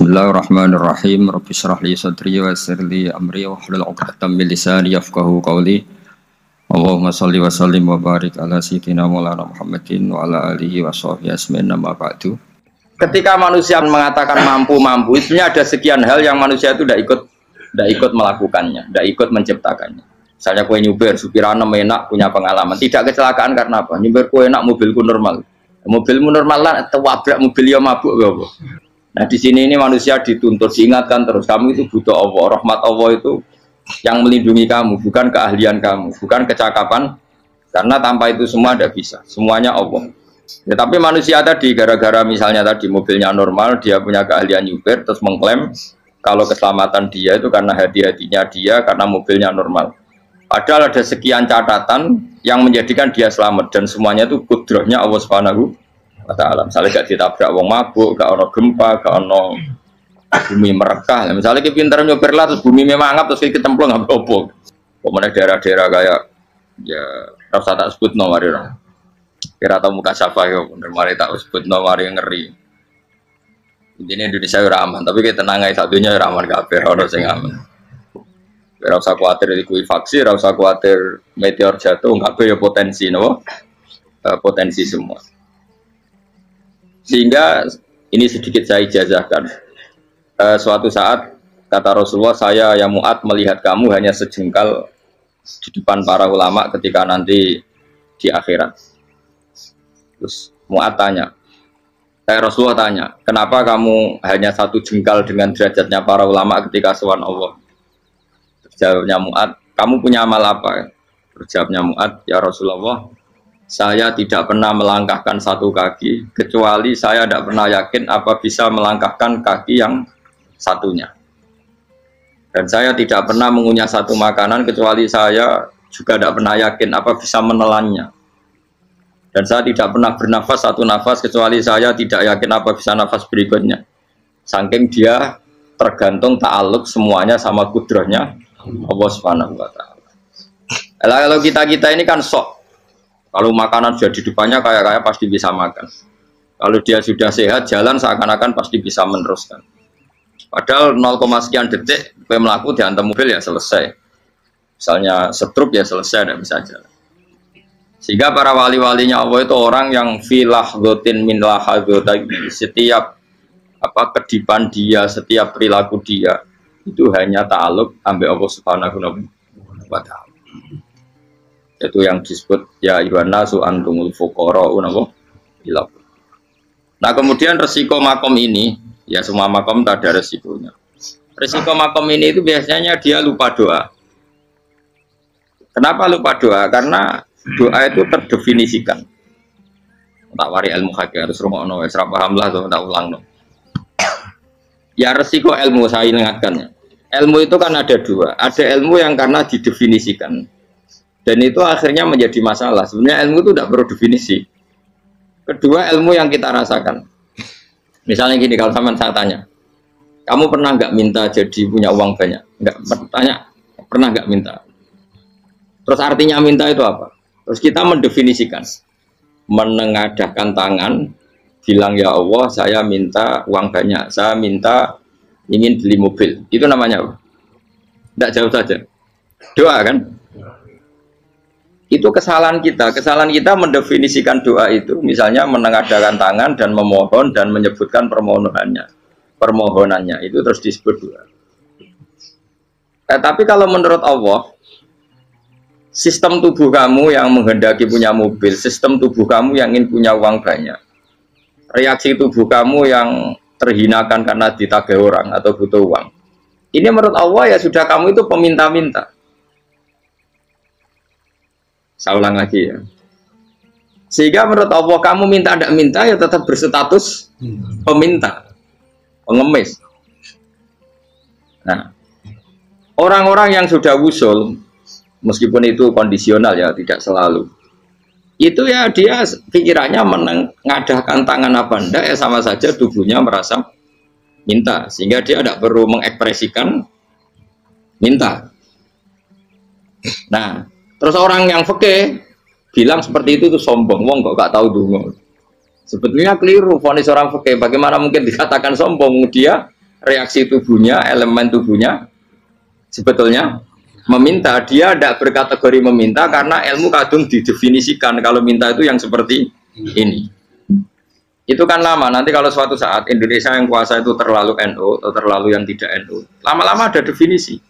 Bismillahirrahmanirrahim. Rabbi shrah li sadri wa yassir li amri wahlul 'uqdatam min lisani yafqahu qawli. Allahumma shalli wa sallim wa barik ala sayyidina Maulana Muhammadin wa ala alihi wa sahbihi ajmain amma ba'du. Ketika manusia mengatakan mampu, sebenarnya ada sekian hal yang manusia itu tidak ikut melakukannya, tidak ikut menciptakannya. Misalnya kue nyuber, supirana enak, punya pengalaman, tidak kecelakaan karena apa? Nyuber kue enak, mobilku normal. Mobilmu normal lah, tabrak mobil yang mabuk apa? Nah di sini ini manusia dituntut, diingatkan terus, kamu itu butuh Allah, rahmat Allah itu yang melindungi kamu, bukan keahlian kamu, bukan kecakapan, karena tanpa itu semua tidak bisa, semuanya Allah. Ya, tapi manusia tadi gara-gara misalnya tadi mobilnya normal, dia punya keahlian nyuber, terus mengklaim kalau keselamatan dia itu karena hati-hatinya dia, karena mobilnya normal. Padahal ada sekian catatan yang menjadikan dia selamat dan semuanya itu kudrahnya Allah Subhanahu wa ta'ala. Misalnya gak ditabrak wong mabuk, gak ono gempa, gak ono bumi merekah. Misalnya kita pintar nyoper lah terus bumi memangap terus kita cemplung nggak apa-apa. Kemudian daerah-daerah kayak ya rasa tak sebut no mari orang. Kira tahu muka siapa ya, bener mari tak sebut no mari ngeri. Intinya Indonesia ora aman, tapi kita tenang aja satunya ora aman kabeh, ora sing aman. Ora usah kuwatir likuifaksi, ora usah kuwatir meteor jatuh, kabeh ya potensi no? Potensi semua. Sehingga ini sedikit saya ijazahkan. Suatu saat kata Rasulullah, saya ya Mu'ad melihat kamu hanya sejengkal di depan para ulama ketika nanti di akhirat. Terus Mu'ad tanya, Rasulullah tanya, kenapa kamu hanya satu jengkal dengan derajatnya para ulama ketika sowan Allah? Terjawabnya Mu'ad, kamu punya amal apa? Terjawabnya Mu'ad, ya Rasulullah, saya tidak pernah melangkahkan satu kaki kecuali saya tidak pernah yakin apa bisa melangkahkan kaki yang satunya. Dan saya tidak pernah mengunyah satu makanan kecuali saya juga tidak pernah yakin apa bisa menelannya. Dan saya tidak pernah bernafas satu nafas kecuali saya tidak yakin apa bisa nafas berikutnya. Saking dia tergantung ta'aluk semuanya sama kudrahnya Allah Subhanahu wa ta'ala. Kalau kita ini kan sok. Kalau makanan sudah di depannya kayak pasti bisa makan. Kalau dia sudah sehat, jalan seakan-akan pasti bisa meneruskan. Padahal 0, sekian detik, melaku dihantam mobil ya selesai. Misalnya stroke ya selesai, tidak bisa jalan. Sehingga para wali-walinya Allah itu orang yang filah gotin min lahadotagi. Setiap kedipan dia, setiap perilaku dia, itu hanya ta'aluk ambil Allah Subhanahu wa ta'ala. Itu yang disebut ya Yohana su antumul fuqara unawo ilah. Nah kemudian resiko makom ini ya semua makom tak ada resikonya. Resiko makom ini itu biasanya dia lupa doa. Kenapa lupa doa? Karena doa itu terdefinisikan. Tak wari ilmu hakik harus rumono wis ra paham lah tuh tak ulang no. Ya resiko ilmu saya ingatkan. Ilmu itu kan ada dua. Ada ilmu yang karena didefinisikan. Dan itu akhirnya menjadi masalah. Sebenarnya ilmu itu tidak perlu definisi. Kedua, ilmu yang kita rasakan. Misalnya gini, kalau saya tanya, kamu pernah nggak minta jadi punya uang banyak? Nggak tanya, pernah nggak minta? Terus artinya minta itu apa? Terus kita mendefinisikan, menengadahkan tangan, bilang ya Allah, saya minta uang banyak, saya minta ingin beli mobil. Itu namanya apa? Tidak jauh saja. Doa kan? Itu kesalahan kita mendefinisikan doa itu misalnya menengadahkan tangan dan memohon dan menyebutkan permohonannya itu terus disebut doa. Tapi kalau menurut Allah sistem tubuh kamu yang menghendaki punya mobil, sistem tubuh kamu yang ingin punya uang banyak, reaksi tubuh kamu yang terhinakan karena ditagih orang atau butuh uang, ini menurut Allah ya sudah kamu itu peminta-minta. Saya ulang lagi ya. Sehingga menurut Allah kamu minta tidak minta ya tetap berstatus peminta, pengemis. Nah, orang-orang yang sudah wusul, meskipun itu kondisional ya tidak selalu. Itu ya dia pikirannya mengadahkan tangan apa enggak ya sama saja tubuhnya merasa minta, sehingga dia tidak perlu mengekspresikan minta. Nah. Terus orang yang fikih bilang seperti itu sombong, wong kok gak tahu dungo. Sebetulnya keliru vonis orang fikih. Bagaimana mungkin dikatakan sombong? Dia reaksi tubuhnya, elemen tubuhnya sebetulnya meminta. Dia tidak berkategori meminta karena ilmu kadung didefinisikan kalau minta itu yang seperti ini. Itu kan lama. Nanti kalau suatu saat Indonesia yang kuasa itu terlalu NU atau terlalu yang tidak NU, lama-lama ada definisi.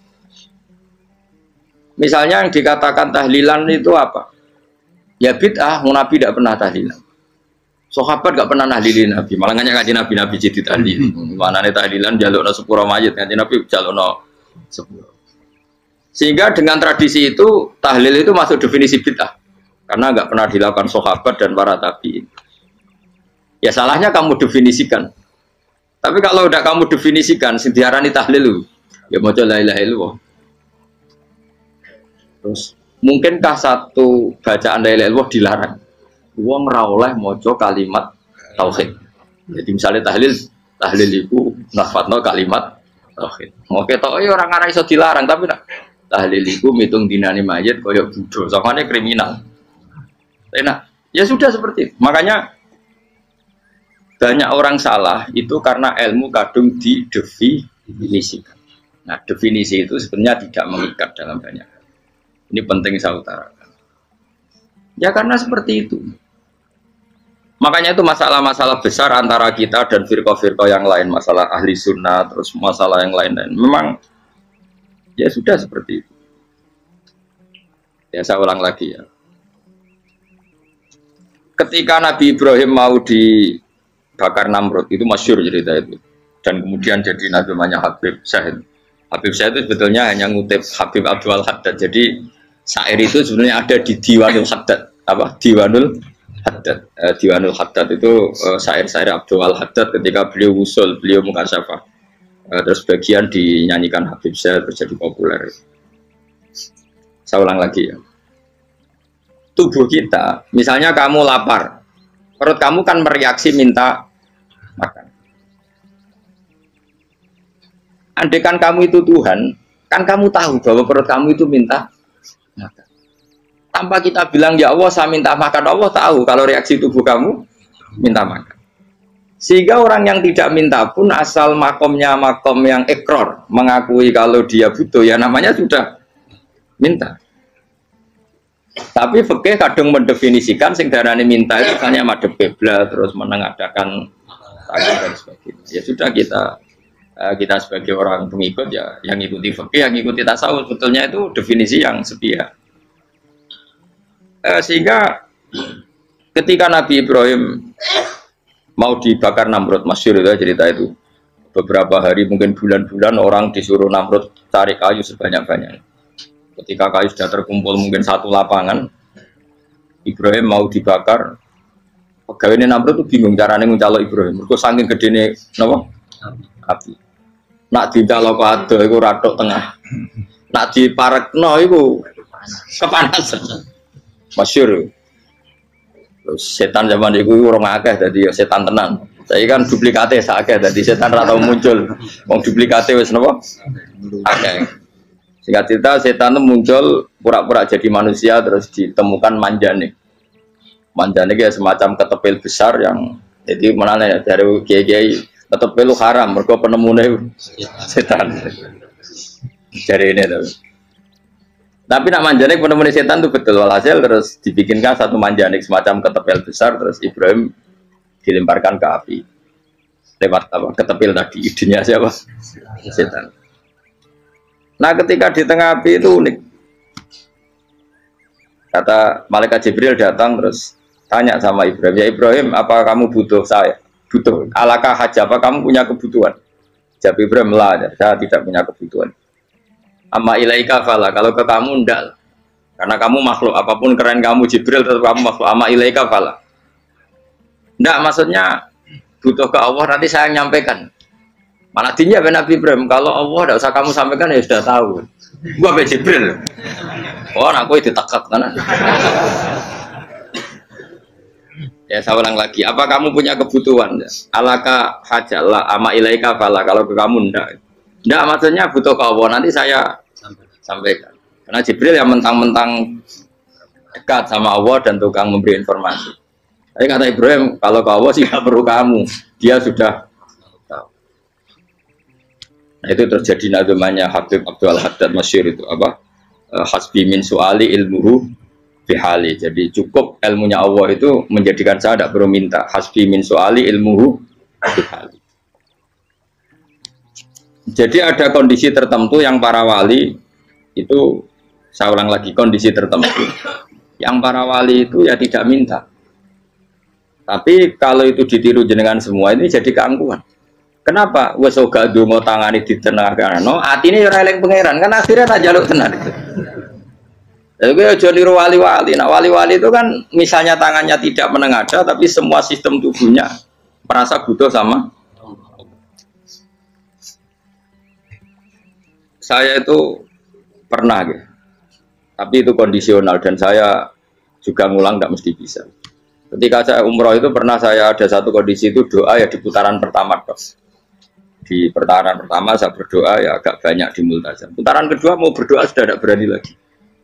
Misalnya yang dikatakan tahlilan itu apa? Ya bid'ah, Nabi tidak pernah tahlilan. Sahabat gak pernah nahlilin Nabi, malah nggak ngaji Nabi jadi tahlil. Mana nih tahlilan jalukno sepuro mayit, ngaji Nabi jalukno sepuro. Sehingga dengan tradisi itu tahlil itu masuk definisi bid'ah karena nggak pernah dilakukan sahabat dan para tabi'in. Ya salahnya kamu definisikan. Tapi kalau udah kamu definisikan, diarani tahlil, ya mau la ilaha illallah. Terus mungkinkah satu bacaan la ilaha illallah dilarang? Wong ora oleh maca kalimat tauhid. Jadi misalnya tahlil itu nafadno kalimat tauhid. Oke tok ya orang ora iso dilarang tapi nak tahlil itu mitung dinane mayit kaya budo, sakane kriminal. Enak. Ya sudah seperti itu. Makanya banyak orang salah itu karena ilmu kadung didefinisikan. Nah, definisi itu sebenarnya tidak mengikat dalam banyak hal. Ini penting saya utarakan. Ya karena seperti itu. Makanya itu masalah-masalah besar antara kita dan firqah-firqah yang lain, masalah ahli sunnah, terus masalah yang lain-lain. Memang ya sudah seperti itu. Ya saya ulang lagi ya. Ketika Nabi Ibrahim mau dibakar Namrud, itu masyhur cerita itu. Dan kemudian jadi namanya Habib Syahid. Habib Syahid itu sebetulnya hanya ngutip Habib Abdul Haddad. Jadi syair itu sebenarnya ada di Diwanul Haddad. Apa? Diwanul Haddad. Diwanul Haddad itu syair-syair Abdul Haddad ketika beliau usul, beliau mukasyafah. Terus bagian dinyanyikan Habib Syahid terjadi populer. Saya ulang lagi ya. Tubuh kita, misalnya kamu lapar, perut kamu kan mereaksi minta makan. Andaikan kamu itu Tuhan, kan kamu tahu bahwa perut kamu itu minta makan. Tanpa kita bilang ya Allah saya minta makan, Allah tahu kalau reaksi tubuh kamu minta makan. Sehingga orang yang tidak minta pun asal makomnya makom yang ikror, mengakui kalau dia butuh, ya namanya sudah minta. Tapi fikih kadang mendefinisikan sing darane minta itu hanya madhep kiblat terus menengadakan tangan dan sebagainya. Ya sudah kita sebagai orang pengikut ya yang ikuti fikih, yang ikuti tasawuf sebetulnya itu definisi yang sepihak. Sehingga ketika Nabi Ibrahim mau dibakar Namrud, masyhur itu cerita itu. Beberapa hari mungkin bulan-bulan orang disuruh Namrud cari kayu sebanyak-banyaknya. Ketika kayu sudah terkumpul mungkin satu lapangan, Ibrahim mau dibakar. Pegawai Namrud itu bingung caranya mencalok Ibrahim. Mereka saking gedene napa? Api. Nak dicalok ado iku ratok tengah. Nak diparekno iku kepanasan. Masyhur. Terus setan zaman itu orang akeh dadi setan tenan. Saya kan duplikate sakeh dadi setan ra tau muncul. Wong duplikate wis napa? Akeh. Singkat cerita setan itu muncul pura-pura jadi manusia terus ditemukan manjanik. Manjanik ya semacam ketepil besar yang jadi mana dari kiai-kiai ketepil itu haram mergo penemune setan. Jadi ini tuh. Tapi nak manjanik penemune setan itu betul walhasil terus dibikinkan satu manjanik semacam ketepil besar terus Ibrahim dilemparkan ke api. Lewat apa? Ketepil tadi idenya siapa? Setan. Nah ketika di tengah api itu unik. Kata malaikat Jibril datang terus tanya sama Ibrahim, ya Ibrahim apa kamu butuh saya? Butuh, alakah haja, apa kamu punya kebutuhan? Jawab Ibrahim, lah, saya tidak punya kebutuhan. Amma ilaika fala, kalau ke kamu enggak. Karena kamu makhluk, apapun keren kamu Jibril tetap kamu makhluk. Amma ilaika fala. Enggak, maksudnya butuh ke Allah nanti saya nyampaikan. Malah dinya Nabi Ibrahim, kalau Allah tidak usah kamu sampaikan ya sudah tahu. Gua be Jibril. Oh, aku itu takut kan? Ya saya ulang lagi. Apa kamu punya kebutuhan? Alaka hajalah ama ilaika fala. Kalau ke kamu ndak. Ndak maksudnya butuh ke Allah nanti saya sampaikan. Karena Jibril yang mentang-mentang dekat sama Allah dan tukang memberi informasi. Tapi kata Ibrahim, kalau ke Allah sih nggak perlu kamu. Dia sudah. Nah, itu terjadi nazamnya Habib Abdul Haddad Masyhur itu apa? Hasbi min su'ali ilmuhu bihali. Jadi cukup ilmunya Allah itu menjadikan saya tidak perlu minta. Hasbi min su'ali ilmuhu bihali. Jadi ada kondisi tertentu yang para wali itu, saya ulang lagi, kondisi tertentu yang para wali itu ya tidak minta. Tapi kalau itu ditiru jenengan semua ini jadi keangkuhan. Kenapa? Wes ora ndonga tangane ditenagakno, atine ora eling pangeran, kan akhirnya tak jaluk tenan itu. Jadi aja niru wali-wali. Nah, wali-wali itu kan misalnya tangannya tidak menengadah tapi semua sistem tubuhnya merasa butuh sama. Saya itu pernah gitu. Tapi itu kondisional dan saya juga ngulang tidak mesti bisa. Ketika saya umroh itu pernah saya ada satu kondisi itu doa ya di putaran pertama terus. Di putaran pertama saya berdoa ya agak banyak di multazam. Putaran kedua mau berdoa sudah tidak berani lagi.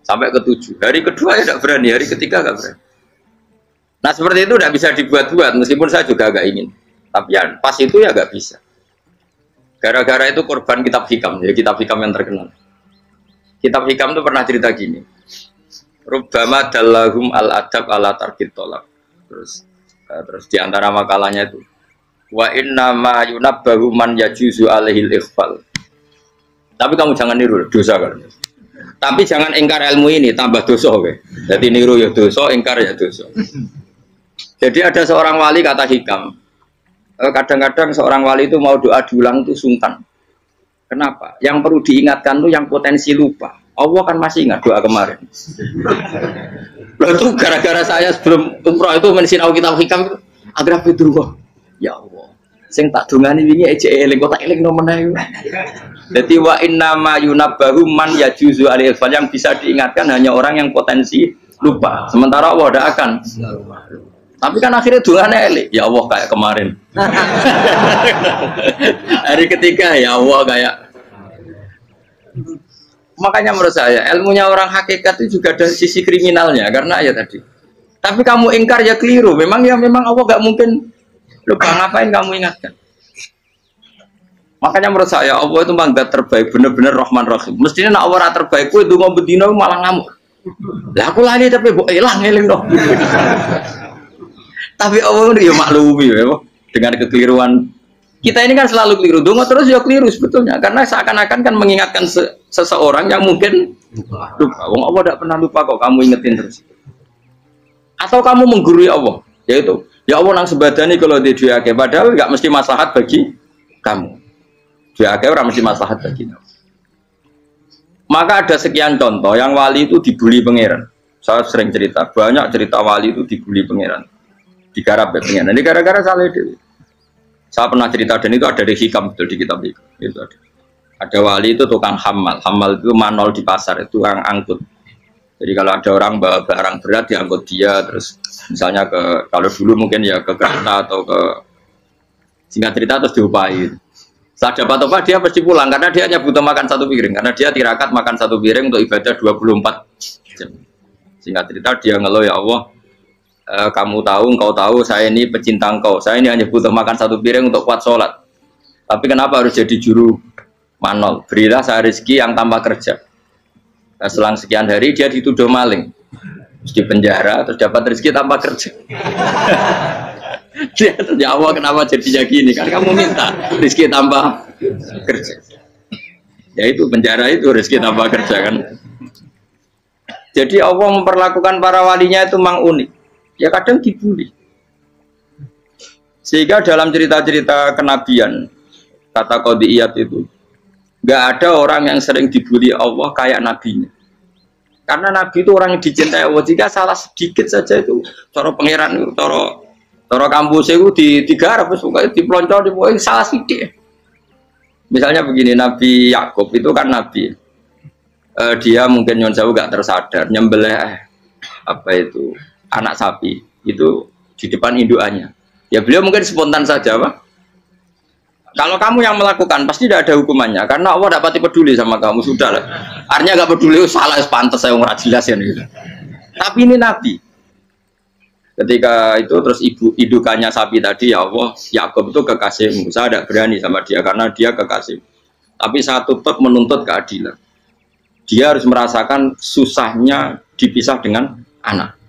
Sampai ke-7. Hari kedua ya tidak berani, hari ketiga tidak berani. Nah seperti itu tidak bisa dibuat-buat meskipun saya juga agak ingin. Tapi ya pas itu ya agak bisa. Gara-gara itu korban kitab hikam, ya kitab hikam yang terkenal. Kitab hikam itu pernah cerita gini. Rubbama dallahum al-adab ala tarkit tolak. Terus di antara makalahnya itu wa inna ma yunabbahu man yajuzu alaihil ikhfal. Tapi kamu jangan niru, dosa kan. Tapi jangan ingkar ilmu ini, tambah dosa oke. Jadi niru ya dosa, ingkar ya dosa. Jadi ada seorang wali kata hikam. Kadang-kadang seorang wali itu mau doa diulang itu sungkan. Kenapa? Yang perlu diingatkan tuh yang potensi lupa. Allah kan masih ingat doa kemarin. Lalu itu gara-gara saya sebelum umroh itu mensinau kitab hikam itu agar fitrullah. Ya Allah, sing tak dongani wingi ejek eling kok tak eling nomene. Jadi wa inna ma yunabbahu man yajuzu alil fal, yang bisa diingatkan hanya orang yang potensi lupa. Sementara Allah tidak akan. Tapi kan akhirnya dongane eling. Ya Allah kayak kemarin. Hari ketiga ya Allah kayak. Makanya menurut saya ilmunya orang hakikat itu juga ada sisi kriminalnya karena ya tadi. Tapi kamu ingkar ya keliru. Memang Allah gak mungkin lupa, ngapain kamu ingatkan? Makanya menurut saya Allah itu manggat terbaik, bener-bener Rahman Rahim. Mestinya nak Allah terbaik, itu mau bedino malah ngamuk. Lah aku lali tapi mbok eling dong. Tapi Allah itu ya maklumi ya, dengan kekeliruan. Kita ini kan selalu keliru, dongo terus ya keliru sebetulnya, karena seakan-akan kan mengingatkan seseorang yang mungkin lupa. Wong Allah tidak pernah lupa kok, kamu ingetin terus. Atau kamu menggurui Allah, yaitu ya Allah nang sebadani kalau di diake, padahal nggak mesti maslahat bagi kamu. Diake orang mesti maslahat bagi kamu. Maka ada sekian contoh yang wali itu dibully pangeran. Saya sering cerita, banyak cerita wali itu dibully pangeran, digarap pangeran. Ini gara-gara salah itu. Saya pernah cerita dan itu ada di hikam betul di kitab itu ada. Ada wali itu tukang hamal itu manol di pasar, itu tukang angkut. Jadi kalau ada orang bawa barang berat diangkut dia, terus misalnya kalau dulu mungkin ya ke kereta atau ke singkat cerita terus diupahi. Setelah dapat apa dia pasti pulang karena dia hanya butuh makan satu piring, karena dia tirakat makan satu piring untuk ibadah 24 jam. Singkat cerita dia ngeluh, ya Allah, kamu tahu, engkau tahu saya ini pecinta engkau, saya ini hanya butuh makan satu piring untuk kuat sholat, tapi kenapa harus jadi juru manol? Berilah saya rezeki yang tanpa kerja. Nah, selang sekian hari dia dituduh maling, terus di penjara, terus dapat rezeki tanpa kerja. Dia ya Allah kenapa jadinya gini, kan kamu minta rezeki tanpa kerja. Ya itu penjara itu rezeki tanpa kerja kan. Jadi Allah memperlakukan para walinya itu memang unik. Ya kadang dibully. Sehingga dalam cerita-cerita kenabian, kata Qadiyat itu, nggak ada orang yang sering dibully Allah kayak nabinya. Karena nabi itu orang yang dicintai Allah. Jika salah sedikit saja itu, cara pangeran, cara kampus itu digarap, suka dipelonco, salah sedikit. Misalnya begini, Nabi Yakub itu kan nabi. Dia mungkin nyon jauh nggak tersadar, nyembelih apa itu anak sapi itu di depan indukannya. Ya beliau mungkin spontan saja, Pak. Kalau kamu yang melakukan pasti tidak ada hukumannya karena Allah tidak pati peduli sama kamu, sudah lah. Artinya nggak peduli, salah pantas saya nggak jelas ya gitu. Tapi ini Nabi. Ketika itu terus indukannya sapi tadi, ya Allah, Yakub itu kekasihmu. Saya tidak berani sama dia karena dia kekasih. Tapi saya tetap menuntut keadilan. Dia harus merasakan susahnya dipisah dengan anak.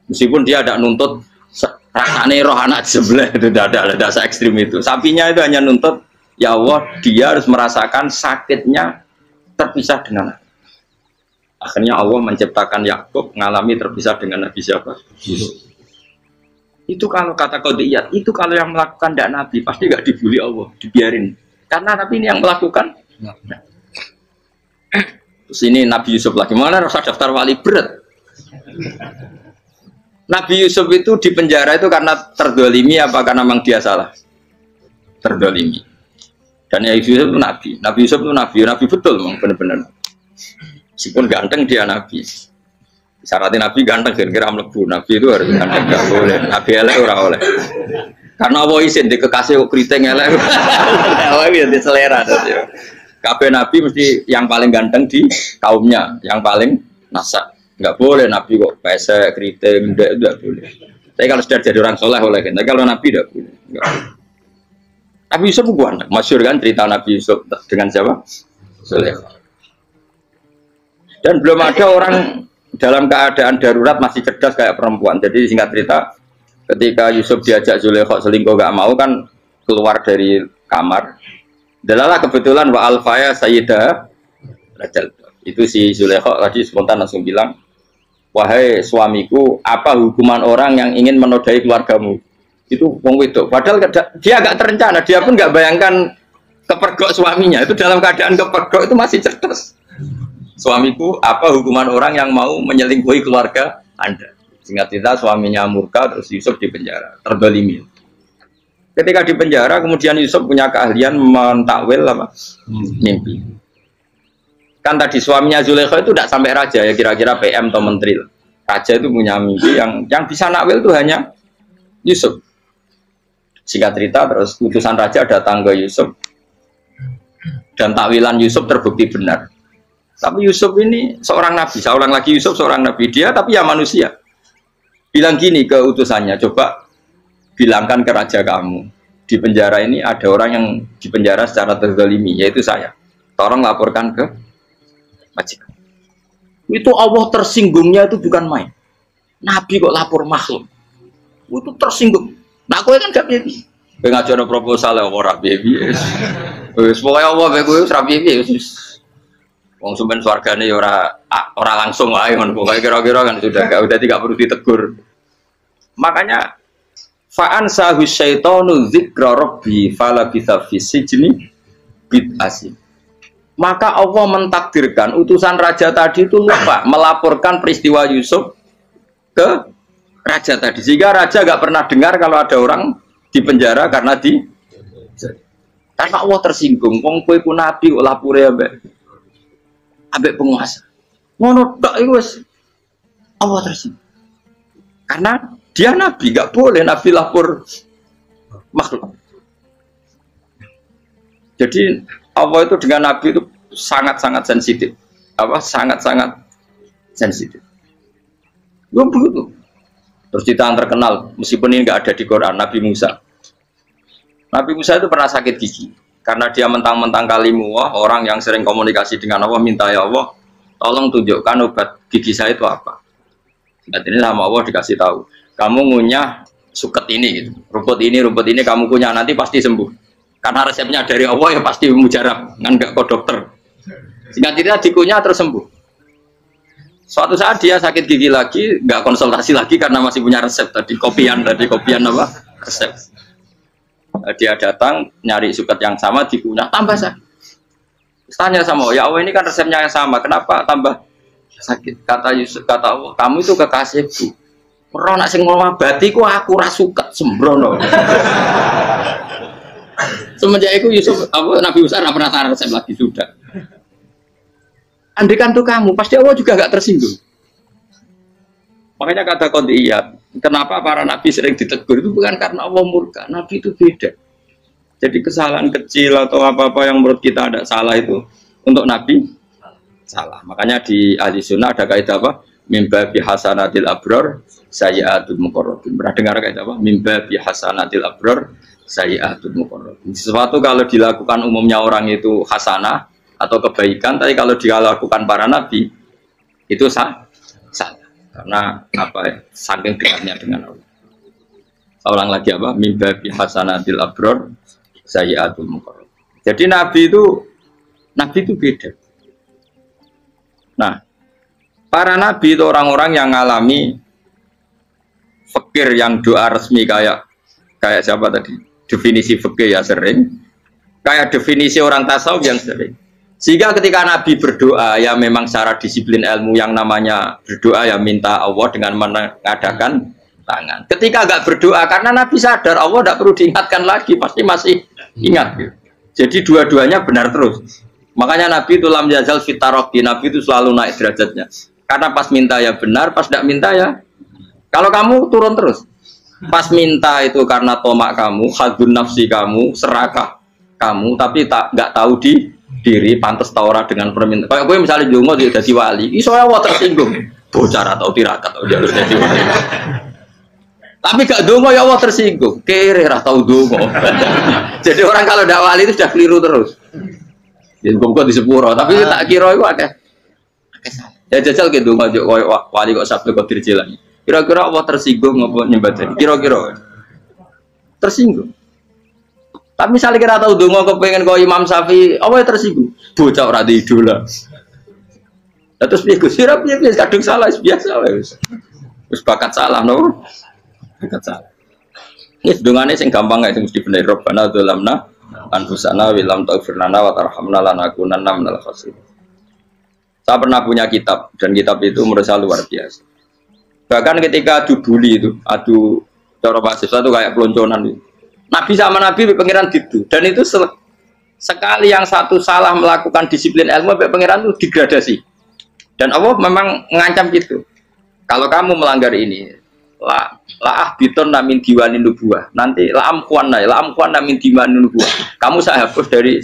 Meskipun dia tidak nuntut rasanya roh anak sebelah, itu tidak se ekstrim itu. Sapinya itu hanya nuntut, ya Allah, dia harus merasakan sakitnya terpisah dengan anak. Akhirnya Allah menciptakan Yakub mengalami terpisah dengan Nabi siapa? Yusuf. Itu kalau kata Qadiyat, itu kalau yang melakukan tidak Nabi pasti nggak dibully Allah, dibiarin. Karena Nabi ini yang melakukan. Terus ini Nabi Yusuf lagi, mana rasa daftar wali berat. Nabi Yusuf itu di penjara itu karena terdolimi apa karena memang dia salah? Terdolimi. Dan ya Yusuf itu Nabi. Nabi Yusuf itu Nabi betul memang benar-benar. Meskipun ganteng dia Nabi. Syaratnya Nabi ganteng kira-kira mlebu. Nabi itu harus ganteng, gak boleh. Nabi elek ora oleh. Karena Allah izin di kekasih kok kriting elek. Allah ya di selera. Kabeh Nabi mesti yang paling ganteng di kaumnya, yang paling nasak. Enggak boleh Nabi kok pesek, kriting, enggak boleh. Tapi kalau sudah jadi orang soleh oleh kan. Tapi kalau Nabi enggak boleh. Enggak. Nabi Yusuf ganteng. Masyhur kan cerita Nabi Yusuf dengan siapa? Zulaikha. Dan belum ada orang dalam keadaan darurat masih cerdas kayak perempuan. Jadi singkat cerita, ketika Yusuf diajak Zulaikha selingkuh gak mau kan keluar dari kamar. Dalalah kebetulan wa alfaya sayyidah rajal. Itu si Zulaikha tadi spontan langsung bilang, wahai suamiku, apa hukuman orang yang ingin menodai keluargamu? Itu wong wedok. Padahal dia agak terencana, dia pun nggak bayangkan kepergok suaminya. Itu dalam keadaan kepergok itu masih cerdas. Suamiku, apa hukuman orang yang mau menyelingkuhi keluarga Anda? Singkat cerita suaminya murka, terus Yusuf di penjara, terdolimi. Ketika di penjara, kemudian Yusuf punya keahlian mentakwil apa? Mimpi. Kan tadi suaminya Zulaikha itu tidak sampai raja ya, kira-kira PM atau menteri. Raja itu punya mimpi yang bisa nakwil itu hanya Yusuf. Singkat cerita, terus utusan raja datang ke Yusuf dan takwilan Yusuf terbukti benar. Tapi Yusuf ini seorang nabi, saya ulang lagi Yusuf seorang nabi dia, tapi ya manusia. Bilang gini ke utusannya, coba bilangkan ke raja kamu, di penjara ini ada orang yang di penjara secara terzalimi, yaitu saya. Tolong laporkan ke majikan. Itu Allah tersinggungnya itu bukan main. Nabi kok lapor makhluk. Itu tersinggung. Nah, kowe kan gak piye. Kowe ngajono proposal ya ora piye. Wis pokoke Allah kowe wis ra piye. Wong sumpen swargane ya ora langsung wae ngono pokoke kira-kira kan sudah tidak perlu ditegur. Makanya fa'an sahu syaitanu dzikra rabbi fala bisa fi sijni bid'asin. Maka Allah mentakdirkan utusan raja tadi itu lupa melaporkan peristiwa Yusuf ke raja tadi. Sehingga raja gak pernah dengar kalau ada orang di penjara karena Allah tersinggung. Wong kowe ku nabi kok lapore ambek penguasa. Ngono tok iku wis Allah tersinggung. Karena dia nabi, gak boleh nabi lapor makhluk. Jadi Allah itu dengan nabi itu sangat-sangat sensitif. Sangat-sangat sensitif. Belum begitu. Terus cerita terkenal, meskipun ini nggak ada di Quran, Nabi Musa. Nabi Musa itu pernah sakit gigi. Karena dia mentang-mentang kalimullah, orang yang sering komunikasi dengan Allah, minta ya Allah, tolong tunjukkan obat gigi saya itu apa. Dan ini sama Allah dikasih tahu. Kamu ngunyah suket ini, gitu. rumput ini kamu kunyah, nanti pasti sembuh. Karena resepnya dari Allah ya pasti mujarab, kan nggak kok dokter. Sehingga tidak dikunyah terus sembuh. Suatu saat dia sakit gigi lagi, nggak konsultasi lagi karena masih punya resep tadi kopian apa resep. Dia datang nyari suket yang sama dikunyah tambah sakit. Tanya sama ya Allah ini kan resepnya yang sama, kenapa tambah sakit? Kata Yusuf, kata Allah, kamu itu kekasihku. Ora nak sing ngobati ku aku ra suket sembrono. Semenjak itu Yusuf Nabi Musa tidak pernah taruh resep lagi sudah. Andikan tuh kamu pasti Allah juga nggak tersinggung. Makanya kata Qadiyat, kenapa para nabi sering ditegur itu bukan karena Allah murka. Nabi itu beda. Jadi kesalahan kecil atau apa-apa yang menurut kita ada salah itu untuk nabi salah. Makanya di ahli sunnah ada kaidah apa? Mimba bi hasanatil abror sayyiatul muqarrabin. Pernah dengar kaidah apa? Mimba bi hasanatil abror sayyi'atul muqarrabin. Sesuatu kalau dilakukan umumnya orang itu hasanah atau kebaikan, tapi kalau dilakukan para nabi itu salah. Karena apa ya? Saking dekatnya dengan Allah. Seorang lagi apa? Mimba bi hasanatil abror sayyi'atul muqarrabin. Jadi nabi itu beda. Nah, para nabi itu orang-orang yang mengalami fikir yang doa resmi kayak siapa tadi? Definisi fikih ya sering. Kayak definisi orang tasawuf yang sering. Sehingga ketika Nabi berdoa ya memang secara disiplin ilmu yang namanya berdoa ya minta Allah dengan mengadakan tangan. Ketika agak berdoa karena Nabi sadar Allah tidak perlu diingatkan lagi, pasti masih ingat. Gitu. Jadi dua-duanya benar terus. Makanya Nabi itu lam yazal fitaroki, Nabi itu selalu naik derajatnya. Karena pas minta ya benar, pas tidak minta ya. Kalau kamu turun terus. Pas minta itu karena tomak kamu, hadun nafsi kamu, serakah kamu, tapi nggak tahu diri pantas taura dengan permintaan. Kayak gue misalnya jongo dia jadi wali, iso Allah tersinggung, bocor atau tirakat atau dia harus jadi wali. Tapi gak dongo ya Allah tersinggung, kere atau dongo. Jadi orang kalau tidak wali itu sudah keliru terus. Jadi gue di sepuro, tapi tak kira itu ada. Ya jajal gitu nggak wali kok sabtu kok dirjelan. Kira-kira Allah tersinggung ngapa nyembah jadi? Kira-kira tersinggung. Tapi misalnya kita tahu dongo kepengen kau Imam Syafi'i, Allah tersinggung. Bocah ora di idola. Terus piye Gus? Piye kadung salah biasa wis. Wis bakat salah no. Bakat salah. Ini dongane sing gampang gak sing mesti bener. Rabbana dzalamna anfusana wa lam taghfir lana wa tarhamna lanakunanna minal khasirin. Saya pernah punya kitab dan kitab itu menurut saya luar biasa. Bahkan ketika adu bully itu, adu cara mahasiswa itu kayak pelonconan itu. Nabi sama Nabi pengiran gitu, dan itu sekali yang satu salah melakukan disiplin ilmu, pengiran itu degradasi. Dan Allah memang mengancam gitu. Kalau kamu melanggar ini, la biton namin diwanin nubuah. Nanti la amkuan namin diwanin nubuah. Kamu saya hapus dari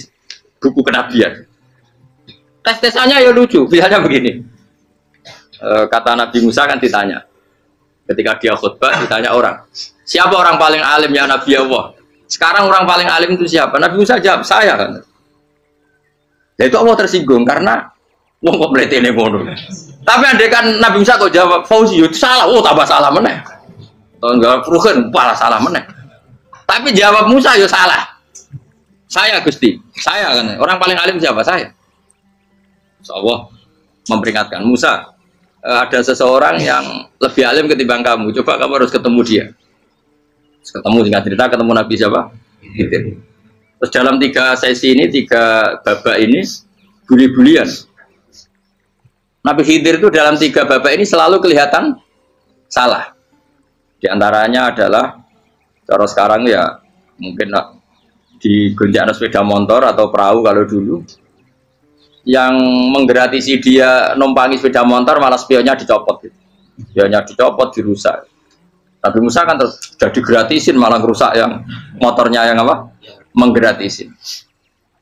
buku kenabian. Tes-tesannya ya lucu, misalnya begini. Kata Nabi Musa kan ditanya, ketika dia khutbah ditanya orang, siapa orang paling alim ya Nabi Allah? Sekarang orang paling alim itu siapa? Nabi Musa jawab, saya kan. Ya itu Allah tersinggung karena wong kok mletene ngono. Tapi andai kan Nabi Musa kok jawab Fauzi itu salah, tambah salah meneh. Atau enggak Ruhen malah salah meneh. Tapi jawab Musa ya salah. Saya Gusti, saya kan. Orang paling alim siapa? Saya. Allah memperingatkan Musa, ada seseorang yang lebih alim ketimbang kamu. Coba kamu harus ketemu dia. Ketemu singkat cerita ketemu Nabi siapa? Khidir. Terus dalam 3 sesi ini, 3 babak ini buli-bulian. Nabi Khidir itu dalam 3 babak ini selalu kelihatan salah. Di antaranya adalah cara sekarang ya mungkin di gonjak sepeda motor atau perahu kalau dulu yang menggratisi dia numpangi sepeda motor malah spionnya dicopot gitu. Spionnya dicopot, dirusak. Tapi Musa kan terus sudah digratisin malah rusak yang motornya yang apa? Menggratisin.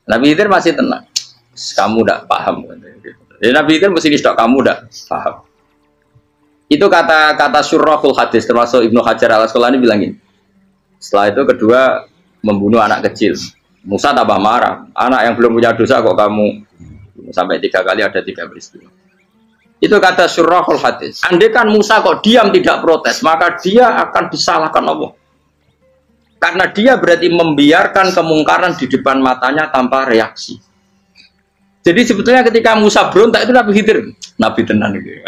Nabi Khidir masih tenang. Kamu tidak paham. Jadi Nabi Khidir mesti distok kamu tidak paham. Itu kata syurrahul hadis termasuk Ibnu Hajar al-Asqalani bilangin. Setelah itu kedua membunuh anak kecil. Musa tambah marah. Anak yang belum punya dosa kok kamu sampai 3 kali ada 3 peristiwa. Itu kata syurrahul hadis. Andai kan Musa kok diam tidak protes, maka dia akan disalahkan Allah. Karena dia berarti membiarkan kemungkaran di depan matanya tanpa reaksi. Jadi sebetulnya ketika Musa berontak itu Nabi Khidir, Nabi tenan itu.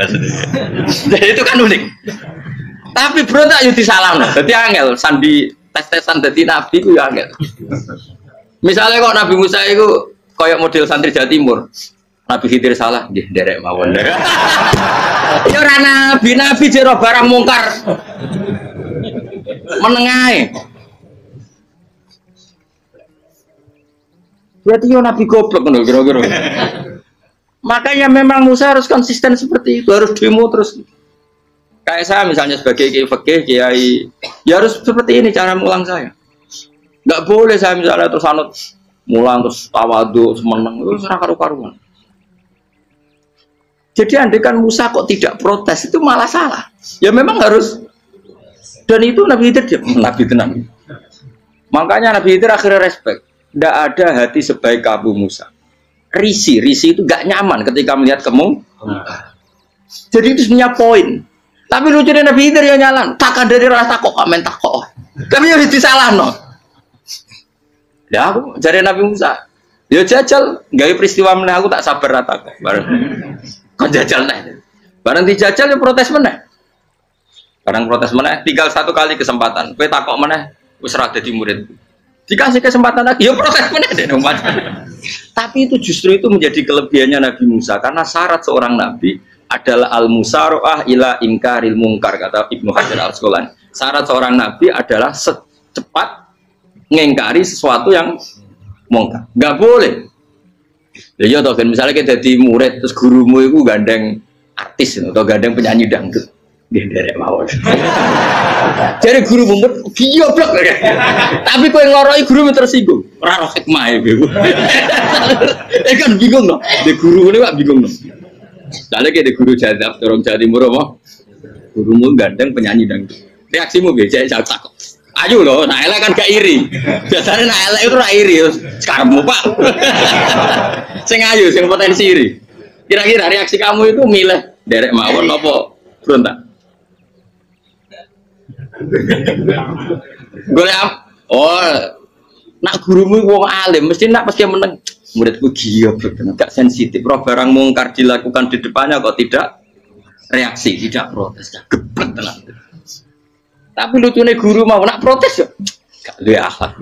Jadi itu kan unik. Tapi berontak itu disalahkan. Jadi angel sandi tes-tesan jadi Nabi itu ya angel. Misalnya kok Nabi Musa itu kayak model santri Jawa Timur. Nabi Khidir salah, nggih derek mawon. Ya ora nabi jero barang mungkar. Menengae. Berarti yo nabi goblok ngono kira-kira. Makanya memang Musa harus konsisten seperti itu, harus demo terus. Kayak saya misalnya sebagai kiai fikih, kiai ya harus seperti ini cara mulang saya. Enggak boleh saya misalnya terus anut mulang terus tawadhu semeneng itu ora karu-karuan. Jadi andai kan Musa kok tidak protes itu malah salah. Ya memang harus. Dan itu Nabi Khidir Nabi tenang. Makanya Nabi Khidir akhirnya respect. Tidak ada hati sebaik Abu Musa. Risi itu gak nyaman ketika melihat kemungkaran. Jadi itu sebenarnya poin. Tapi lucunya Nabi Khidir yang nyalan. Takkan dari rasa kok komen takok. Tapi ya disalah no. Ya aku cari Nabi Musa. Ya jajal, gawe peristiwa meneh aku tak sabar rata kok. Bareng. Kok jajal nih. Bareng dijajal ya protes meneh. Bareng protes meneh, tinggal satu kali kesempatan. Kowe takok meneh wis ora dadi murid. Dikasih kesempatan lagi, ya protes meneh deh umat. Tapi itu justru itu menjadi kelebihannya Nabi Musa karena syarat seorang nabi adalah al-musara'ah ila ingkaril mungkar kata Ibnu Hajar Al-Asqalani. Syarat seorang nabi adalah secepat ngengkari sesuatu yang mungkar. Enggak boleh. Ya iya toh kan misalnya kita jadi murid terus gurumu itu gandeng artis atau gandeng penyanyi dangdut. Dia derek mawon. Jadi guru mumet goblok. Tapi kowe ngloroi guru tersinggung. Ora ro hikmah iku. Kan bingung loh. De guru ini Pak bingung loh. Soalnya kita guru jadab, dorong Jawa Timur apa? Gurumu gandeng penyanyi dangdut. Reaksimu biasa saya takut. Ayo loh, nah elek kan gak iri. Biasanya nah elek itu gak iri. Sekarang Pak. Sing ayu, sing potensi iri. Kira-kira reaksi kamu itu milih derek mawon apa berontak? Golek nak gurumu wong alim mesti nak pasti meneng. Muridku goblok tenan, gak sensitif. Roh barang mungkar dilakukan di depannya kok tidak reaksi, tidak protes, gak geblek tenan. Tapi lucunya guru mau nak protes ya. Gak duwe akhlak.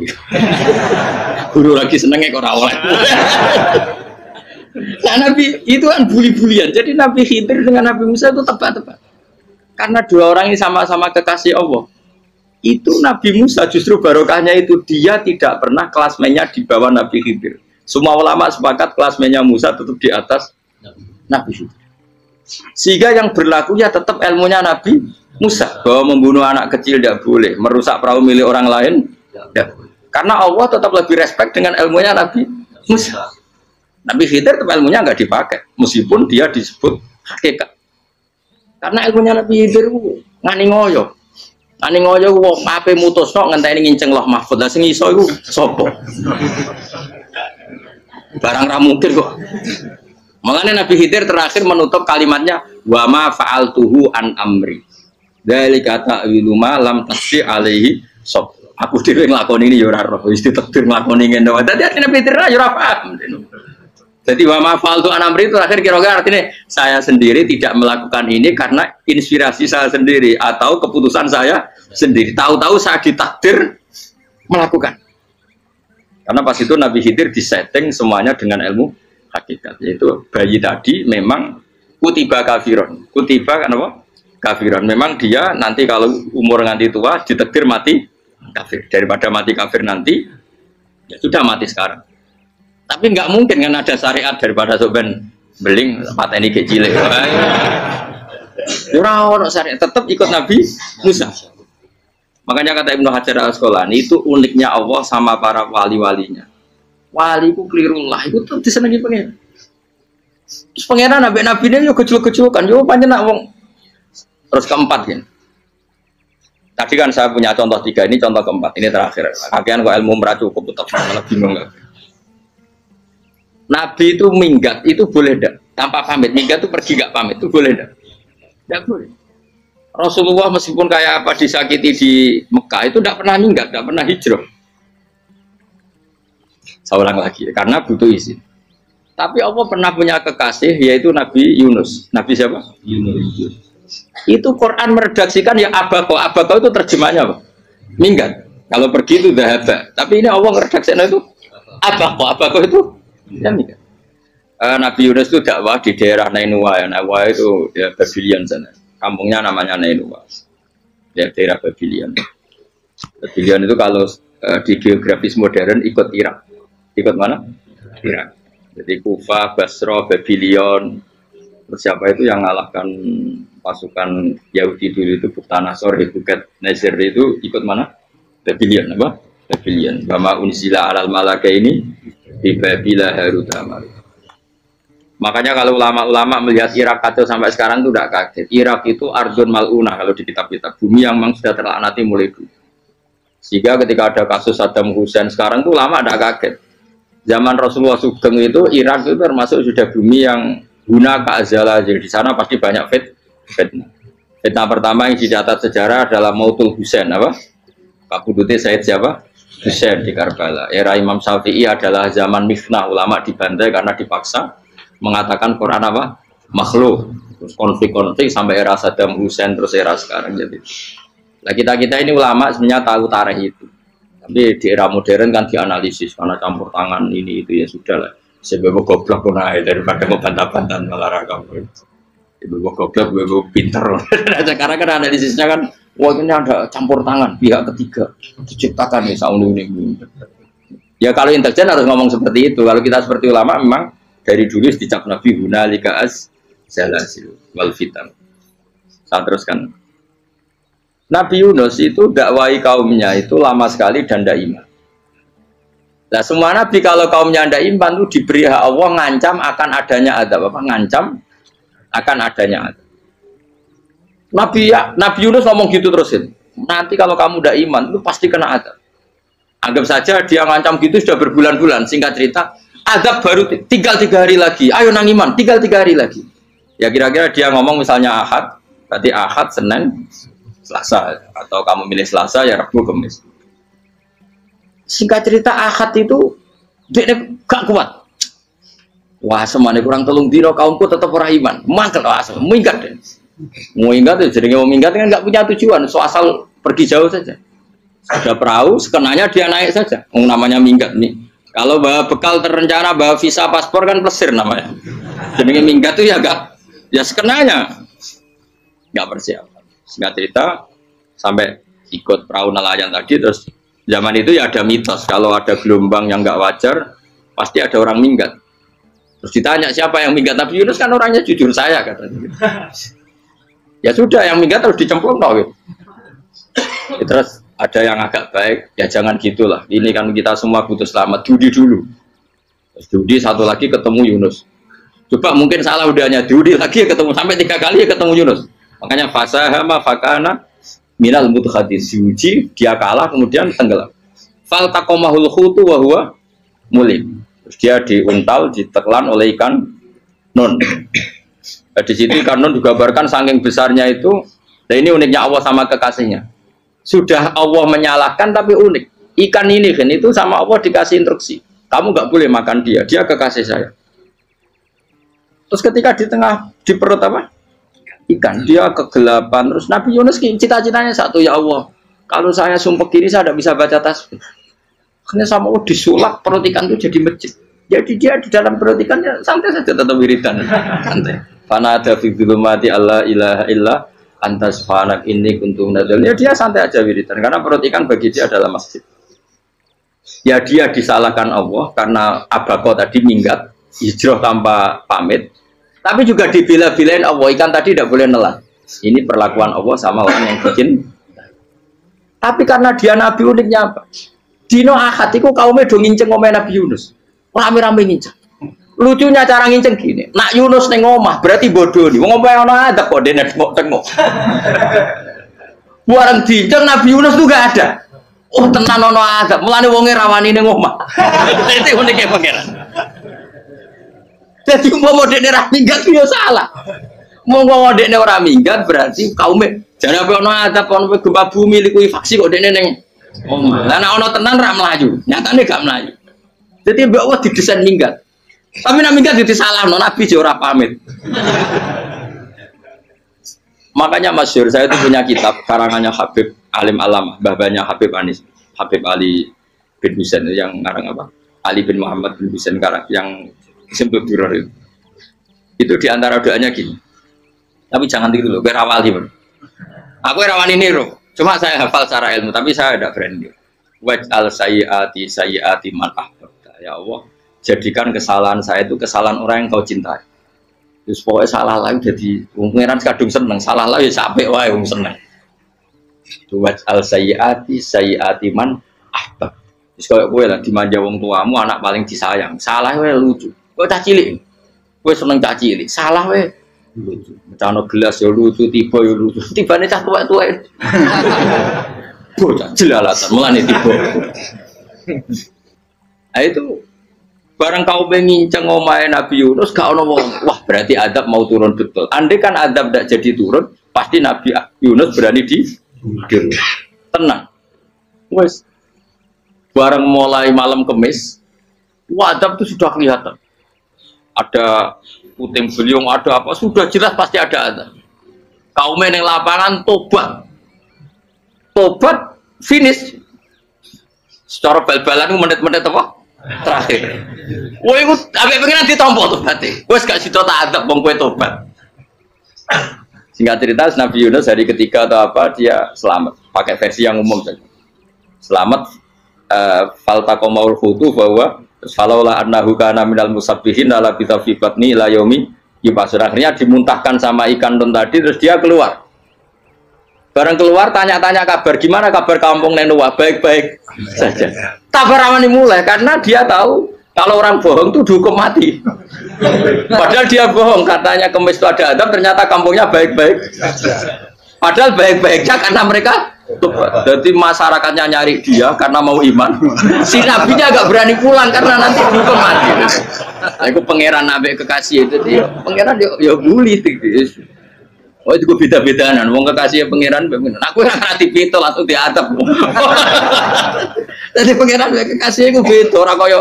Guru lagi senenge kok ora oleh. Nah Nabi itu kan buli-bulian. Jadi Nabi Khidir dengan Nabi Musa itu tebak-tebak. Karena dua orang ini sama-sama kekasih Allah. Itu Nabi Musa justru barokahnya itu dia tidak pernah klasmennya di bawah Nabi Khidir. Semua ulama sepakat klasmennya Musa tetap di atas Nabi Khidir. Sehingga yang berlaku ya tetap ilmunya Nabi Musa bahwa membunuh anak kecil tidak boleh, merusak perahu milik orang lain tidak boleh. Karena Allah tetap lebih respect dengan ilmunya Nabi Musa. Nabi Khidir tetap ilmunya nggak dipakai, meskipun dia disebut hakikat. Karena ilmunya Nabi Khidir ngani ngoyo. Ngani ngoyo wong ape mutusno ngenteni nginceng loh mahfud. Lah sing iso iku sapa? Barang ra mungkin kok. Makanya Nabi Khidir terakhir menutup kalimatnya wa ma fa'altuhu an amri. Dzalika ta'wilu ma lam tasbi alaihi sob. Aku dhewe nglakoni ini ya ora roh, wis ditakdir nglakoni ngene wae. Dadi Nabi Khidir ya ora paham. Jadi wa ma fa'altu an amri itu akhir kira-kira artinya saya sendiri tidak melakukan ini karena inspirasi saya sendiri atau keputusan saya sendiri. Tahu-tahu saya ditakdir melakukan. Karena pas itu Nabi Khidir disetting semuanya dengan ilmu hakikat. Yaitu bayi tadi memang kutiba kafiron. Kutiba kan apa? Kafiron. Memang dia nanti kalau umur nganti tua ditakdir mati kafir. Daripada mati kafir nanti ya sudah mati sekarang. Tapi nggak mungkin kan ada syariat daripada soben beling pateni kecil. Ora syariat tetap ikut Nabi Musa. Makanya kata Ibnu Hajar Al-Asqalani itu uniknya Allah sama para wali-walinya. Wali ku klirullah itu tuh disenengi pengen. Terus pengenan nabi-nabi ini yo kecil-kecilkan yo pancen nak wong. Terus keempat kan. Tadi kan saya punya contoh 3, ini contoh keempat, ini terakhir. Kakean kok ilmu merah cukup tetap malah bingung enggak. Nabi itu minggat itu boleh enggak? Tanpa pamit, minggat itu pergi enggak pamit itu boleh enggak? Enggak boleh. Rasulullah meskipun kayak apa disakiti di Mekah itu tidak pernah minggat, tidak pernah hijrah. Saya ulang lagi, karena butuh izin. Tapi Allah pernah punya kekasih yaitu Nabi Yunus. Nabi siapa? Yunus. Itu Quran meredaksikan ya abako. Abako itu terjemahnya apa? Minggat. Kalau pergi itu dahaba. Tapi ini Allah meredaksikan itu abako. Abako itu ya minggat. Nabi Yunus itu dakwah di daerah Nainua. Nainua itu ya Babylon sana. Kampungnya namanya Nainua. Ya daerah Babylon. Babylon itu kalau di geografis modern ikut Irak. Ikut mana? Irak. Jadi Kufa, Basra, Babylon. Terus siapa itu yang mengalahkan pasukan Yahudi dulu itu Buktanasor, Hebuket, Nazir itu ikut mana? Babylon apa? Babylon. Bama unzila alal malaka ini di Babila Harutama. Makanya kalau ulama-ulama melihat Irak kacau sampai sekarang itu tidak kaget. Irak itu ardun mal'unah kalau di kitab-kitab bumi yang memang sudah terlaknati mulai dulu. Sehingga ketika ada kasus Saddam Hussein sekarang tuh lama ada kaget. Zaman Rasulullah Sugeng itu Irak itu termasuk sudah bumi yang guna keazala, jadi di sana pasti banyak fitnah. Fitnah pertama yang dicatat sejarah adalah Mautul Husain, apa? Kabudutnya Said siapa? Husain di Karbala. Era Imam Syafi'i adalah zaman mifnah, ulama dibantai karena dipaksa mengatakan Quran apa? Makhluk. Terus konflik-konflik sampai era Saddam Hussein, terus era sekarang jadi. Nah kita ini ulama sebenarnya tahu tarikh itu. Tapi di era modern kan dianalisis karena campur tangan ini itu ya sudah lah. Sebab goblok pun aja daripada ngebantah-bantah malah kamu. Sebab goblok, sebab pinter. Sekarang kan analisisnya kan, wah ini ada campur tangan pihak ketiga diciptakan nih saunu ini. Ya kalau intelijen harus ngomong seperti itu. Kalau kita seperti ulama memang dari dulu dicap Nabi hunalika az-zalasil wal fitan. Saya teruskan. Nabi Yunus itu dakwai kaumnya itu lama sekali dan tidak iman. Nah semua nabi kalau kaumnya tidak iman itu diberi hak Allah ngancam akan adanya azab. Apa? Ngancam akan adanya azab. Nabi Yunus ngomong gitu terusin. Nanti kalau kamu tidak iman itu pasti kena azab. Anggap saja dia ngancam gitu sudah berbulan-bulan. Singkat cerita, azab baru tinggal 3 hari lagi. Ayo nang iman, tinggal 3 hari lagi. Ya kira-kira dia ngomong misalnya Ahad, berarti Ahad, Senin, Selasa, atau kamu milih Selasa ya Rabu, Kamis. Singkat cerita Ahad itu dia gak kuat. Wah semuanya kurang telung dino kaumku tetap orang iman. Mangkel minggat deh. Mau minggat ya jadi mau minggat kan gak punya tujuan. So asal pergi jauh saja. Ada perahu, sekenanya dia naik saja. Namanya minggat nih. Kalau bawa bekal terencana, bawa visa paspor kan plesir namanya. Jadi minggat tuh ya gak, ya sekenanya gak persiapan. Singkat cerita sampai ikut perahu nelayan tadi, terus zaman itu ya ada mitos kalau ada gelombang yang nggak wajar pasti ada orang minggat. Terus ditanya siapa yang minggat, Nabi Yunus kan orangnya jujur saya katanya. Ya sudah yang minggat harus dicemplung gitu. Terus ada yang agak baik, ya jangan gitulah. Ini kan kita semua butuh selamat. Judi dulu. Terus judi satu lagi ketemu Yunus. Coba mungkin salah udahnya judi lagi ya ketemu sampai 3 kali ya ketemu Yunus. Makanya fasahama fakana minal mudhadis, diuji dia kalah kemudian tenggelam. Fal taqamahul khutu wa huwa mulim. Terus dia diuntal, ditelan oleh ikan nun. Nah, di situ ikan nun digambarkan saking besarnya itu. Nah ini uniknya Allah sama kekasihnya. Sudah Allah menyalahkan tapi unik. Ikan ini kan itu sama Allah dikasih instruksi. Kamu nggak boleh makan dia, dia kekasih saya. Terus ketika di tengah di perut apa? Ikan, dia kegelapan. Terus Nabi Yunus cita-citanya satu, ya Allah kalau saya sumpah kiri saya tidak bisa baca tasbih. Akhirnya sama Allah disulap perut ikan itu jadi masjid. Jadi dia di dalam perut ikannya santai saja tetap wiridan. Santai. Fana ada fi dzulumati alla ilaha illa anta subhanak inni kuntu minadz dzalimin. Ya dia santai aja wiridan karena perut ikan bagi dia adalah masjid. Ya dia disalahkan Allah karena abako tadi minggat hijrah tanpa pamit. Tapi juga dibela-belain Allah, ikan tadi tidak boleh nelan. Ini perlakuan Allah sama orang yang bikin. Tapi karena dia Nabi uniknya apa? Dino Ahad itu kaumnya do nginceng omah Nabi Yunus. Rame-rame nginceng. Lucunya cara nginceng gini. Nak Yunus neng omah berarti bodoh nih. Wong omah ana ada kok dene tengok-tengok. Bareng dinceng Nabi Yunus tuh gak ada. Oh tenan ono ada. Mulane wonge rawani neng omah. Itu uniknya pangeran. Jadi mau dekne ora minggat yo salah. Mau dekne ora minggat berarti kaume jare apa ono adab ono gempa bumi liku faksi kok dekne ning omah. Lah nek ono tenan ra mlayu, nyatane gak mlayu. Jadi mbok Allah didesain minggat. Tapi nek minggat disalahno Nabi yo ora pamit. Makanya masyhur saya itu punya kitab karangannya Habib Alim Alam, mbah-mbahnya Habib Anis, Habib Ali bin Husain yang ngarang apa? Ali bin Muhammad bin Husain karang yang simpel duror itu diantara doanya gini. Tapi jangan tiru loh, biar awal gitu. Aku rawan ini loh, cuma saya hafal secara ilmu, tapi saya ada branding. Waj'al sayyiati man ahbabta. Ya Allah, jadikan kesalahan saya itu kesalahan orang yang kau cintai. Terus pokoknya salah lagi jadi pengiran kadung seneng, salah lagi sampai wae wong seneng. Waj'al sayyiati man ahbab. Terus kalau gue lah dimanja wong tuamu, anak paling disayang, salah gue lucu. Gue cah cilik, gue seneng cah cilik, salah gue lucu. Cano gelas ya lucu, tiba ya lucu, tiba nih cah tua. bocah jelalatan mulane tiba. Nah itu barang kau menginceng omahe Nabi Yunus gak ono wong. Wah, berarti adab mau turun betul. Andai kan adab tidak jadi turun, pasti Nabi Yunus berani di tenang. Wes. Barang mulai malam Kemis, adab itu sudah kelihatan. Ada puting beliung, ada apa, sudah jelas pasti ada adab. Kaum yang lapangan tobat. Tobat finish. Secara bal-balan menit-menit apa? Terakhir. Woi, aku agak pengen ditompo tobatnya. Wes gak sido tak adab wong kowe tobat. Singkat cerita Nabi Yunus hari ketiga atau apa dia selamat. Pakai versi yang umum saja. Selamat faltaqamaul hutu bahwa falaula annahu kana minal musabbihin ala bitafiqatni ila yaumi yub'atsun. Akhirnya dimuntahkan sama ikan tun tadi terus dia keluar. Barang keluar tanya-tanya kabar gimana kabar kampung Nenua baik-baik saja. Kabar awani mulai karena dia tahu kalau orang bohong itu dihukum mati. Padahal dia bohong katanya Kemis itu ada adab ternyata kampungnya baik-baik. Padahal baik-baiknya karena mereka jadi masyarakatnya nyari dia karena mau iman. Si nabinya agak berani pulang karena nanti dihukum mati. Aku pangeran nabi kekasih itu dia pangeran ya bully gitu. Oh itu beda-bedaan, wong kekasih pangeran, aku yang ngerti pintu langsung diadab. Jadi pangeran kekasih aku beda, orang koyo.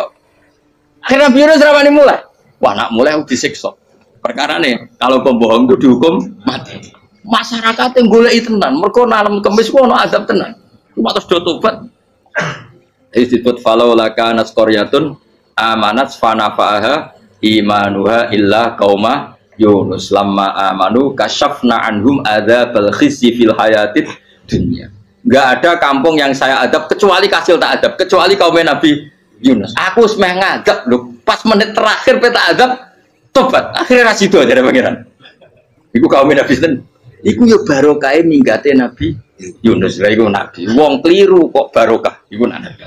Akhirnya biru seramani mulai. Wah nak mulai aku disiksa. Perkara nih, kalau pembohong itu dihukum mati. Masyarakat yang golek tenan, mereka malam Kemis ku ono adab tenan. Cuma terus do tobat. Disebut falau laka nasqaryatun amanat fanafa'aha imanuha illa qauma Yunus lamma amanu kasyafna anhum adzabal khizyi fil hayatid dunya. Enggak ada kampung yang saya adab kecuali kasil tak adab, kecuali kaum Nabi Yunus. Aku semeh ngadab lho, pas menit terakhir peta adab tobat. Akhirnya rasido aja pangeran. Iku kaum Nabi sinten? Iku yo barokah minggate Nabi Yunus. Lah iku nabi. Wong kliru kok barokah. Iku nabi.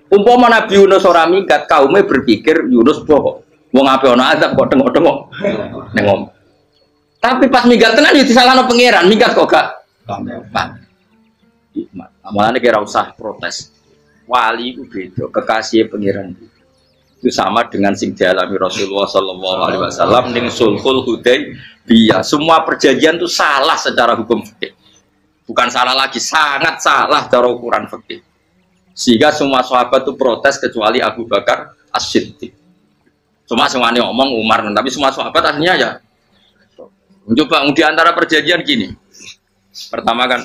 Umpama Nabi Yunus ora minggat, kaume berpikir Yunus bohong. Wong ape ana azab kok tengok-tengok ning ngomong. Tapi pas minggat tenan yo disalahno pangeran, minggat kok gak paham. Amalane kira usah protes. Wali itu beda, kekasih pangeran. Itu sama dengan sing dialami Rasulullah sallallahu alaihi wasallam ning Sulhul Hudaybiyah. Semua perjanjian itu salah secara hukum fikih. Bukan salah lagi, sangat salah cara ukuran fikih. Sehingga semua sahabat itu protes kecuali Abu Bakar As-Siddiq. Cuma semuanya ngomong Umar, tapi semua sahabat akhirnya ya coba di antara perjanjian gini. Pertama kan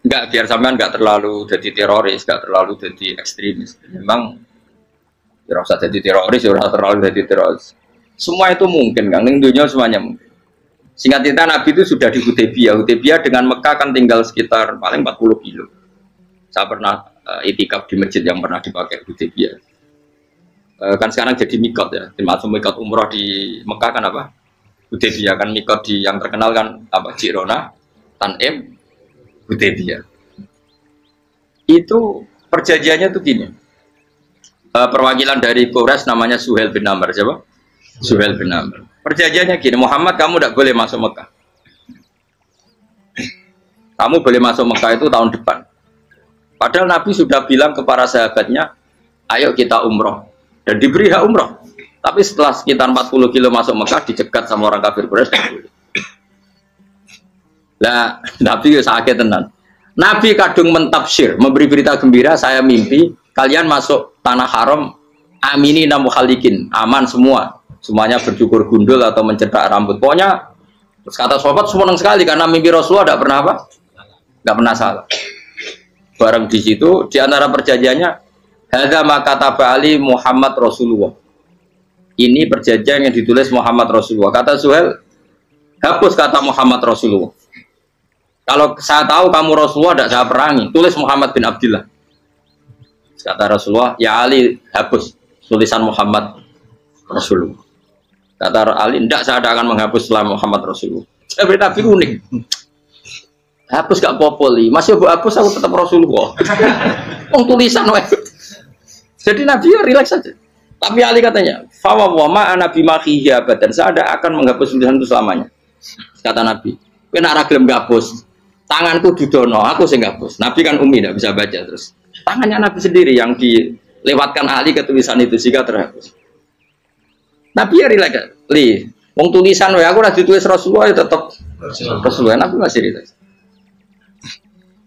enggak biar sampean enggak terlalu jadi teroris, enggak terlalu jadi ekstremis. Memang ya usah jadi teroris, ya terlalu jadi teroris. Semua itu mungkin kan, ning dunia semuanya mungkin. Singkat cerita Nabi itu sudah di Hudaybiyah. Hudaybiyah dengan Mekah kan tinggal sekitar paling 40 kilo. Saya pernah itikaf di masjid yang pernah dipakai Hudaybiyah. Kan sekarang jadi mikot ya, termasuk mikot umroh di Mekah kan apa? Hudaybiyah kan mikot di yang terkenal kan apa? Jirona, Tanim, Hudaybiyah. Itu perjanjiannya tuh gini. Perwakilan dari Quraisy namanya Suhail bin Amr, siapa? Suhail bin Amr. Perjanjiannya gini, Muhammad kamu tidak boleh masuk Mekah. Kamu boleh masuk Mekah itu tahun depan. Padahal Nabi sudah bilang ke para sahabatnya, ayo kita umroh. Dan diberi hak umroh. Tapi setelah sekitar 40 kilo masuk Mekah dicegat sama orang kafir Quraisy. Nah, Nabi sakit tenan. Nabi kadung mentafsir, memberi berita gembira, saya mimpi kalian masuk tanah haram aminina mukhalikin, aman semua. Semuanya bercukur gundul atau mencetak rambut. Pokoknya terus kata sahabat senang sekali karena mimpi Rasulullah tidak pernah apa? Tidak pernah salah. Bareng di situ di antara perjanjiannya hadza ma kataba ali Muhammad Rasulullah. Ini perjanjian yang ditulis Muhammad Rasulullah. Kata Suhail, hapus kata Muhammad Rasulullah. Kalau saya tahu kamu Rasulullah tidak saya perangi, tulis Muhammad bin Abdullah. Kata Rasulullah, ya Ali hapus tulisan Muhammad Rasulullah. Kata Ali, tidak saya akan menghapus setelah Muhammad Rasulullah. Saya beri Nabi unik. Hapus gak popoli, masih aku hapus aku tetap Rasulullah. Tulisan jadi Nabi ya rileks saja. Tapi Ali katanya, "Fawwama ana bimakhihi abadan." Saya ada akan menghapus tulisan itu selamanya. Kata Nabi, "Kowe nek ora gelem ngapus, tanganku dudono, aku sing ngapus. Nabi kan umi tidak bisa baca terus. Tangannya Nabi sendiri yang dilewatkan Ali ke tulisan itu sehingga terhapus. Nabi ya rileks, wong tulisan wae aku ora ditulis Rasulullah ya tetep Rasulullah. Nabi masih rileks.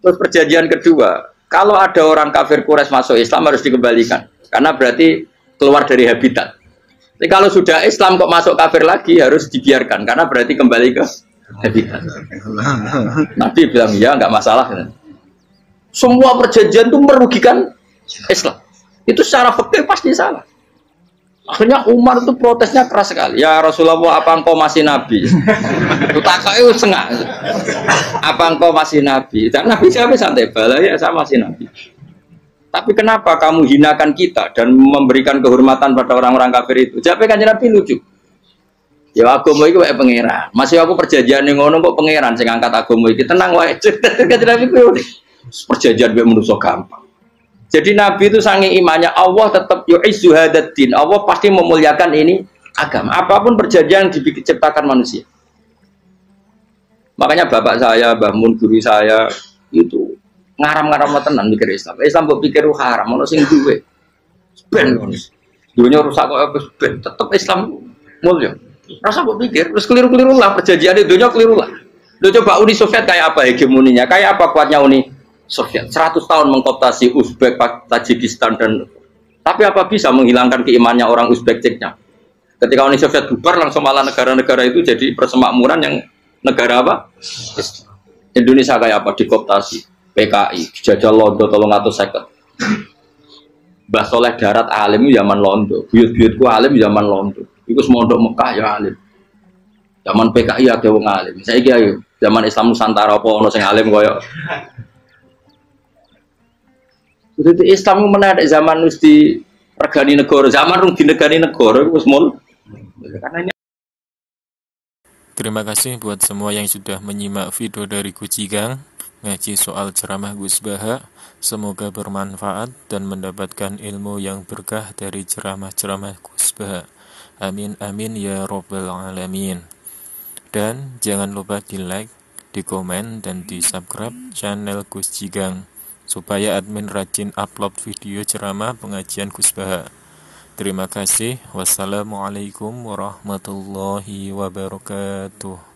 Terus perjanjian kedua, kalau ada orang kafir Quraisy masuk Islam harus dikembalikan karena berarti keluar dari habitat. Jadi kalau sudah Islam kok masuk kafir lagi harus dibiarkan karena berarti kembali ke habitat. Nabi bilang ya nggak masalah. Semua perjanjian itu merugikan Islam. Itu secara fikih pasti salah. Akhirnya Umar itu protesnya keras sekali. Ya Rasulullah, apa engkau masih nabi? Takaknya sengak. Apa engkau masih nabi? Dan Nabi siapa santai bala ya saya masih nabi. Tapi kenapa kamu hinakan kita dan memberikan kehormatan pada orang-orang kafir itu? Jadi kan Nabi lucu. Ya agama itu kayak pangeran. Masih aku perjanjian yang ngono kok pangeran sing angkat agama iki tenang wae. Kan Nabi ku perjanjian mek manusa gampang. Jadi Nabi itu sange imannya Allah tetap yu'izzu hadaddin. Allah pasti memuliakan ini agama. Apapun perjanjian yang diciptakan manusia. Makanya bapak saya, Mbah Mun guru saya itu ngaram-ngaram tenan mikir Islam. Islam kok pikir haram, ono sing duwe. Ben dunia rusak kok ben tetep Islam mulya. Rasa kok pikir terus keliru-keliru lah perjanjian dunia keliru lah. Lo coba Uni Soviet kayak apa hegemoninya? Kayak apa kuatnya Uni Soviet? 100 tahun mengkooptasi Uzbek, Tajikistan dan tapi apa bisa menghilangkan keimannya orang Uzbek Ceknya? Ketika Uni Soviet bubar langsung malah negara-negara itu jadi persemakmuran yang negara apa? Indonesia kayak apa dikooptasi? PKI, jajah Londo 350. Mbah Soleh Darat alim zaman Londo, buyut-buyutku alim zaman Londo. Iku semondok Mekah ya alim. Zaman PKI ada wong alim. Saiki ayo, zaman Islam Nusantara apa ono sing alim koyo. Jadi Islam menarik zaman wis di regani negara, zaman rung dinegani negara iku wis mul. Karena Terima kasih buat semua yang sudah menyimak video dari Kucigang ngaji soal ceramah Gus Baha. Semoga bermanfaat dan mendapatkan ilmu yang berkah dari ceramah-ceramah Gus Baha. Amin amin ya robbal alamin. Dan jangan lupa di like, di komen, dan di subscribe channel Gus Cigang supaya admin rajin upload video ceramah pengajian Gus Baha. Terima kasih. Wassalamualaikum warahmatullahi wabarakatuh.